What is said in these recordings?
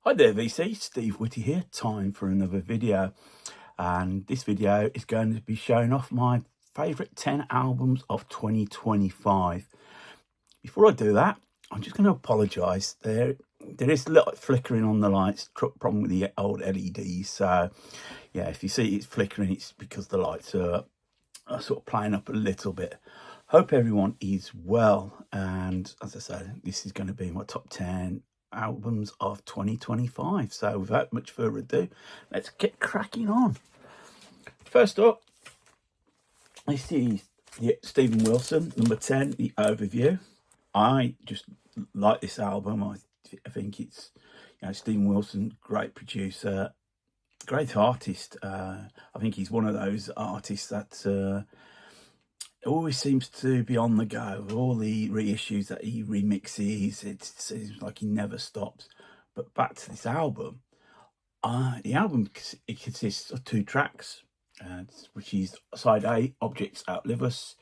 Hi there VC, Steve Whitty here, time for another video, and this video is going to be showing off my favourite 10 albums of 2025. Before I do that, I'm just going to apologise, there is a little flickering on the lights, problem with the old LEDs, so yeah, if you see it's flickering, it's because the lights are sort of playing up a little bit. Hope everyone is well, and as I said, this is going to be my top 10 albums of 2025. So without much further ado, let's get cracking on. First up, this is Steven Wilson, number 10, The Overview. I just like this album. I think it's, Steven Wilson, great producer, great artist. I think he's one of those artists that always seems to be on the go. All the reissues that he remixes, it seems like he never stops. But back to this album, the album, it consists of 2 tracks, which is side A, Objects Outlive Us,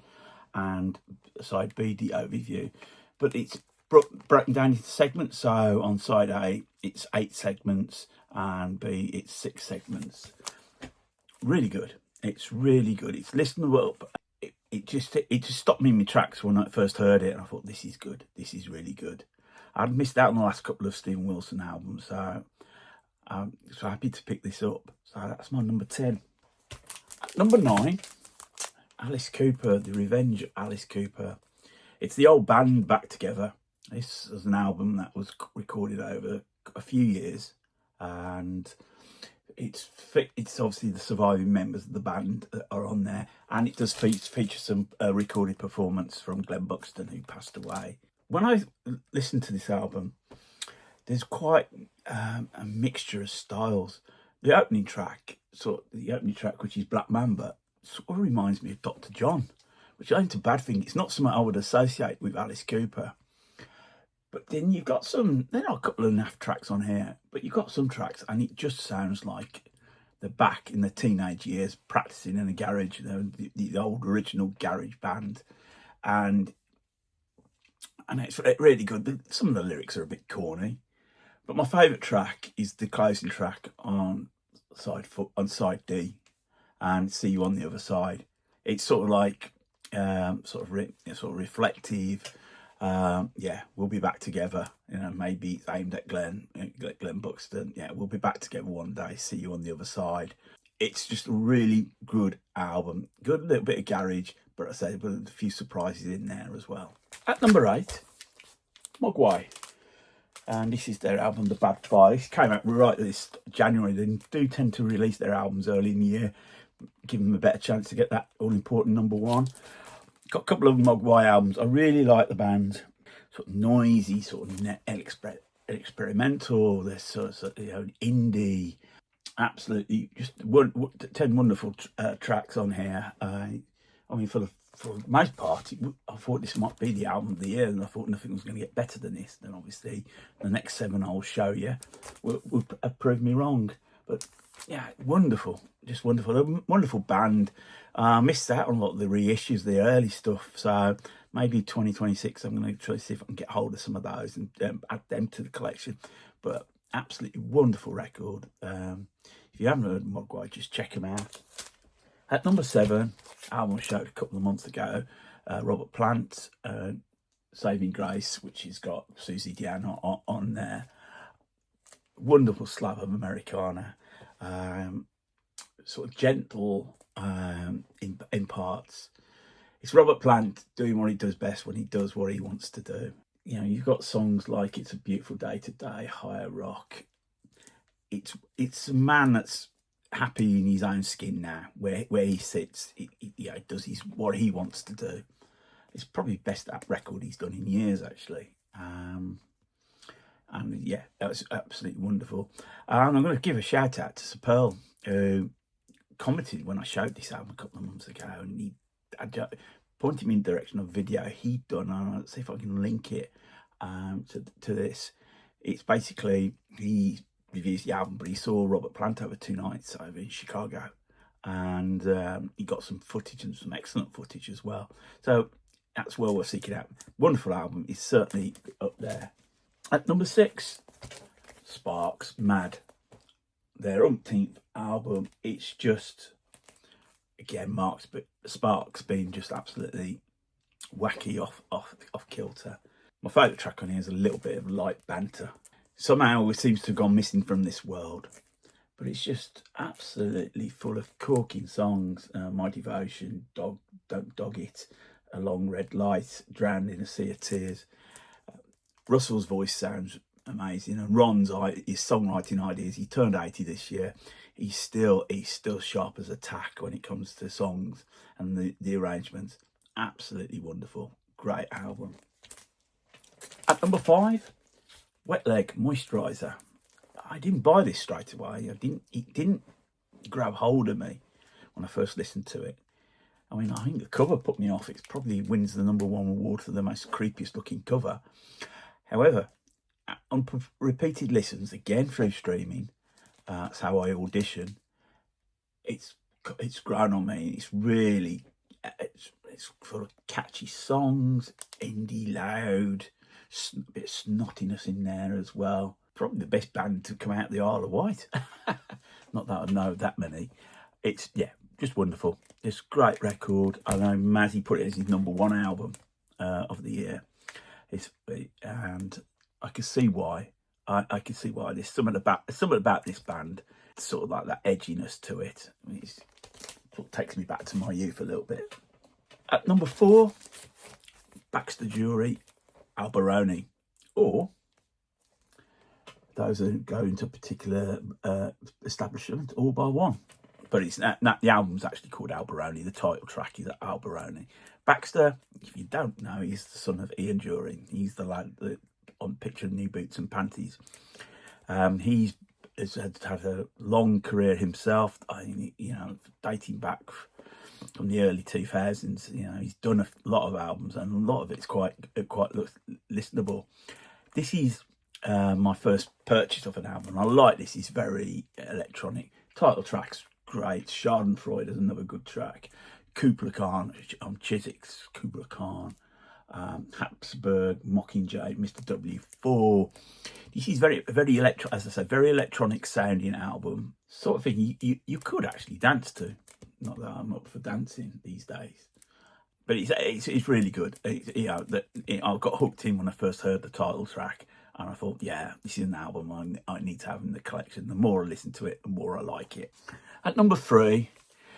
and side B, The Overview. But it's broken down into segments. So on side A, it's 8 segments, and B, it's 6 segments. Really good. It's really good. It's listenable. It just stopped me in my tracks when I first heard it, and I thought, this is good. This is really good. I'd missed out on the last couple of Steven Wilson albums, so I'm so happy to pick this up. So that's my number 10. At number 9, Alice Cooper, The Revenge of Alice Cooper. It's the old band back together. This was an album that was recorded over a few years, and it's obviously the surviving members of the band that are on there, and it does feature some recorded performance from Glenn Buxton, who passed away. When I listen to this album, there's quite a mixture of styles. The opening track, which is Black Mamba, sort of reminds me of Dr. John, which ain't a bad thing. It's not something I would associate with Alice Cooper. But then you've got there are a couple of naff tracks on here, but you've got some tracks and it just sounds like they're back in the teenage years practicing in a garage, the old original garage band. And it's really good. Some of the lyrics are a bit corny, but my favourite track is the closing track on side D, and See You on the Other Side. It's sort of like sort of reflective. We'll be back together. Maybe it's aimed at Glenn Buxton. Yeah, we'll be back together one day. See you on the other side. It's just a really good album. Good little bit of garage, but I say with a few surprises in there as well. At number 8, Mogwai, and this is their album, The Bad Fire. This came out right this January. They do tend to release their albums early in the year, give them a better chance to get that all-important number 1. Got a couple of Mogwai albums. I really like the band. Sort of noisy, sort of experimental. They're sort of indie. Absolutely, just 10 wonderful tracks on here. I mean, for the most part, I thought this might be the album of the year, and I thought nothing was going to get better than this. Then obviously, the next 7 I'll show you will prove me wrong. But yeah, wonderful, just wonderful. A wonderful band. Missed out on a lot of the reissues, the early stuff. So maybe 2026, I'm going to try to see if I can get hold of some of those and add them to the collection. But absolutely wonderful record. If you haven't heard of Mogwai, just check them out. At number 7, album I showed a couple of months ago, Robert Plant, Saving Grace, which has got Susie Diane on there. Wonderful slab of Americana. Sort of gentle in parts. It's Robert Plant doing what he does best when he does what he wants to do. You've got songs like It's a Beautiful Day Today, Higher Rock. It's a man that's happy in his own skin now, where he sits. He does what he wants to do. It's probably the best record he's done in years, actually. And yeah, that was absolutely wonderful. And I'm going to give a shout out to Sir Pearl, who commented when I showed this album a couple of months ago, and he pointed me in the direction of a video he'd done. And I'll see if I can link it to this. It's basically, he reviews the album, but he saw Robert Plant over 2 nights over in Chicago, and he got some footage, and some excellent footage as well. So that's well worth seeking out. Wonderful album. It's certainly up there. At number 6, Sparks, Mad. Their umpteenth album. It's just, again, Sparks being just absolutely wacky off kilter. My favourite track on here is a little bit of light banter. Somehow it seems to have gone missing from this world, but it's just absolutely full of corking songs. My Devotion, Don't Dog It, A Long Red Light, Drowned in a Sea of Tears. Russell's voice sounds amazing, and Ron's his songwriting ideas. He turned 80 this year. He's still sharp as a tack when it comes to songs and the arrangements. Absolutely wonderful, great album. At number 5, Wet Leg Moisturiser. I didn't buy this straight away. It didn't grab hold of me when I first listened to it. I mean, I think the cover put me off. It probably wins the #1 award for the most creepiest looking cover. However, on repeated listens, again through streaming, that's how I audition, it's grown on me. It's really, it's full of catchy songs, indie loud, a bit of snottiness in there as well. Probably the best band to come out of the Isle of Wight. Not that I know that many. It's, yeah, just wonderful. It's a great record. I know Mazzy put it as his #1 album of the year. And I can see why. I can see why. There's something about this band, sort of like that edginess to it. I mean, it sort of takes me back to my youth a little bit. At number 4, Baxter Jury, Alberoni, or those who go into a particular establishment, All By One. But it's not, the album's actually called Alberoni. The title track is Alberoni. Baxter, if you don't know, he's the son of Ian Dury. He's the lad that on Picture New Boots and Panties. He's had a long career himself. Dating back from the early 2000s. He's done a lot of albums, and a lot of it's quite listenable. This is my first purchase of an album. I like this. It's very electronic. Title track's great. Schadenfreude is another good track. Kubla Khan, Chiswick's Kubla Khan, Habsburg, Mockingjay, Mr. W4. This is very very electronic sounding album. Sort of thing you could actually dance to. Not that I'm up for dancing these days, but it's really good. I got hooked in when I first heard the title track, and I thought, yeah, this is an album I need to have in the collection. The more I listen to it, the more I like it. At number 3,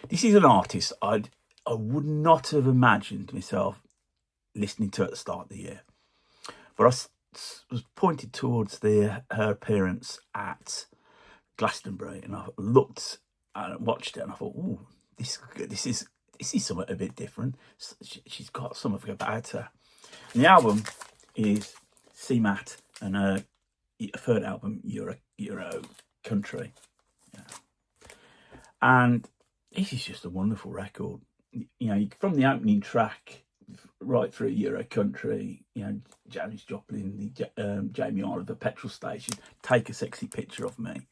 this is an artist I would not have imagined myself listening to at the start of the year. But I was pointed towards her appearance at Glastonbury, and I looked and watched it, and I thought, ooh, this is something a bit different. She's got something about her. And the album is CMAT, and her third album, Euro Country. Yeah. And this is just a wonderful record. From the opening track right through Euro Country, Janis Joplin, Jamie Oliver, Petrol Station, Take a Sexy Picture of Me.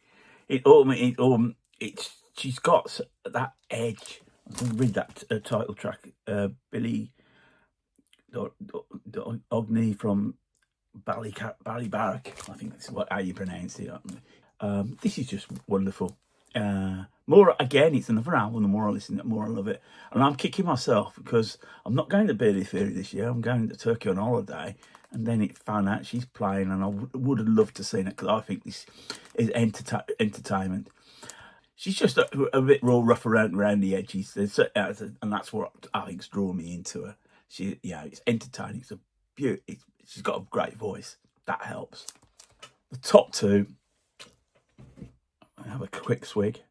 She's got that edge. I'm going to read that title track. Billy Ogney from Ballybarrack. I think that's how you pronounce it. This is just wonderful. More again, it's another album. The more I listen, the more I love it. And I'm kicking myself because I'm not going to Beardy Theory this year. I'm going to Turkey on holiday, and then it found out she's playing, and I would have loved to see it because I think this is entertainment. She's just a bit rough around the edges, and that's what I think's drawn me into her. It's entertaining. It's a beauty. She's got a great voice. That helps. The top 2. I have a quick swig.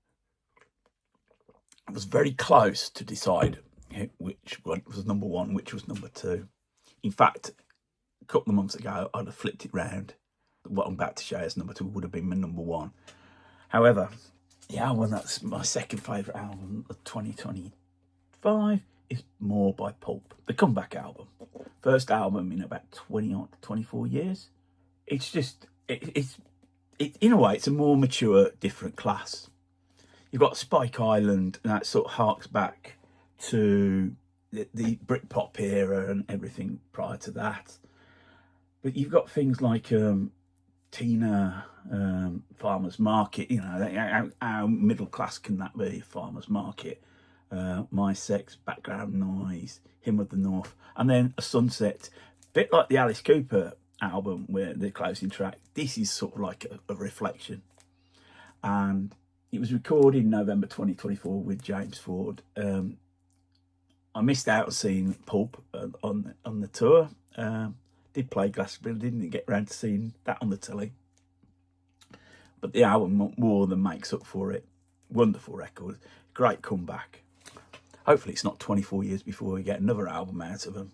I was very close to decide which one was #1, which was #2. In fact, a couple of months ago, I'd have flipped it round. What I'm about to show as #2 would have been my #1. However, the album that's my second favourite album of 2025 is More by Pulp, the comeback album. First album in about 24 years. It's just, in a way, it's a more mature, different class. You've got Spike Island, and that sort of harks back to the Britpop era and everything prior to that. But you've got things like Tina, Farmer's Market, you know, how middle class can that be? Farmer's Market, My Sex, Background Noise, Hymn of the North, and then a sunset, bit like the Alice Cooper album where the closing track. This is sort of like a reflection, and it was recorded in November 2024 with James Ford. I missed out on seeing Pulp on the tour. Did play Glastonbury, didn't get around to seeing that on the telly. But the album more than makes up for it. Wonderful record, great comeback. Hopefully it's not 24 years before we get another album out of them.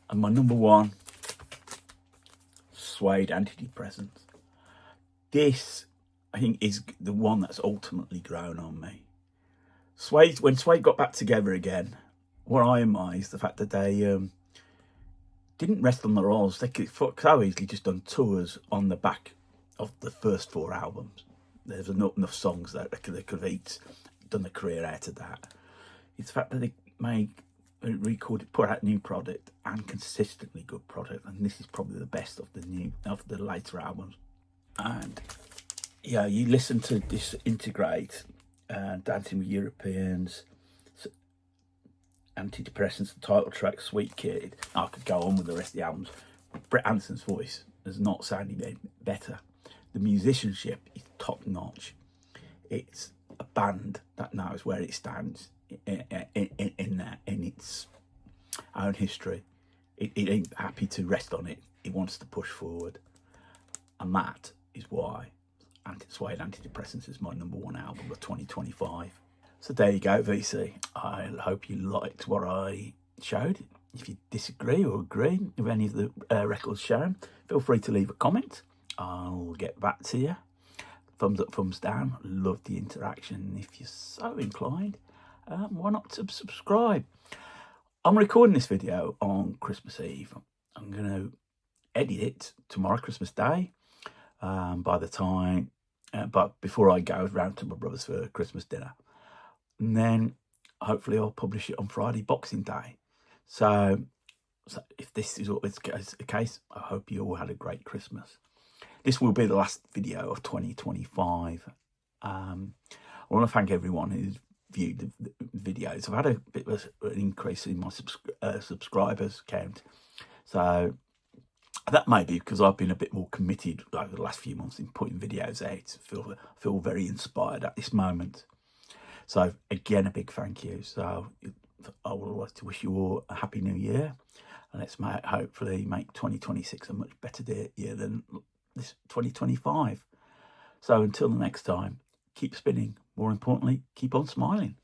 And my number one, Suede Antidepressants. This, I think, is the one that's ultimately grown on me. Suede, when Suede got back together again, what I admire is the fact that they didn't rest on their laurels. They could so easily just done tours on the back of the first 4 albums. There's enough songs that they could have done a career out of that. It's the fact that they recorded, put out new product and consistently good product, and this is probably the best of the later albums. And yeah, you listen to Disintegrate, Dancing with Europeans, Antidepressants, the title track, Sweet Kid. I could go on with the rest of the albums. Brett Anderson's voice has not sounded any better. The musicianship is top notch. It's a band that knows where it stands in its own history. It ain't happy to rest on it. It wants to push forward, and that is why Suede Antidepressants is my number one album of 2025. So there you go, VC. I hope you liked what I showed. If you disagree or agree with any of the records shown, feel free to leave a comment. I'll get back to you. Thumbs up, thumbs down. Love the interaction. If you're so inclined, why not subscribe? I'm recording this video on Christmas Eve. I'm going to edit it tomorrow, Christmas Day. By the time, but before I go round to my brother's for Christmas dinner. And then hopefully I'll publish it on Friday, Boxing Day. So if this is always the case, I hope you all had a great Christmas. This will be the last video of 2025. I want to thank everyone who's viewed the videos. I've had a bit of an increase in my subscribers count. So that may be because I've been a bit more committed over the last few months in putting videos out. I feel very inspired at this moment. So again, a big thank you. So I would like to wish you all a happy new year. And let's hopefully make 2026 a much better year than this 2025. So until the next time, keep spinning. More importantly, keep on smiling.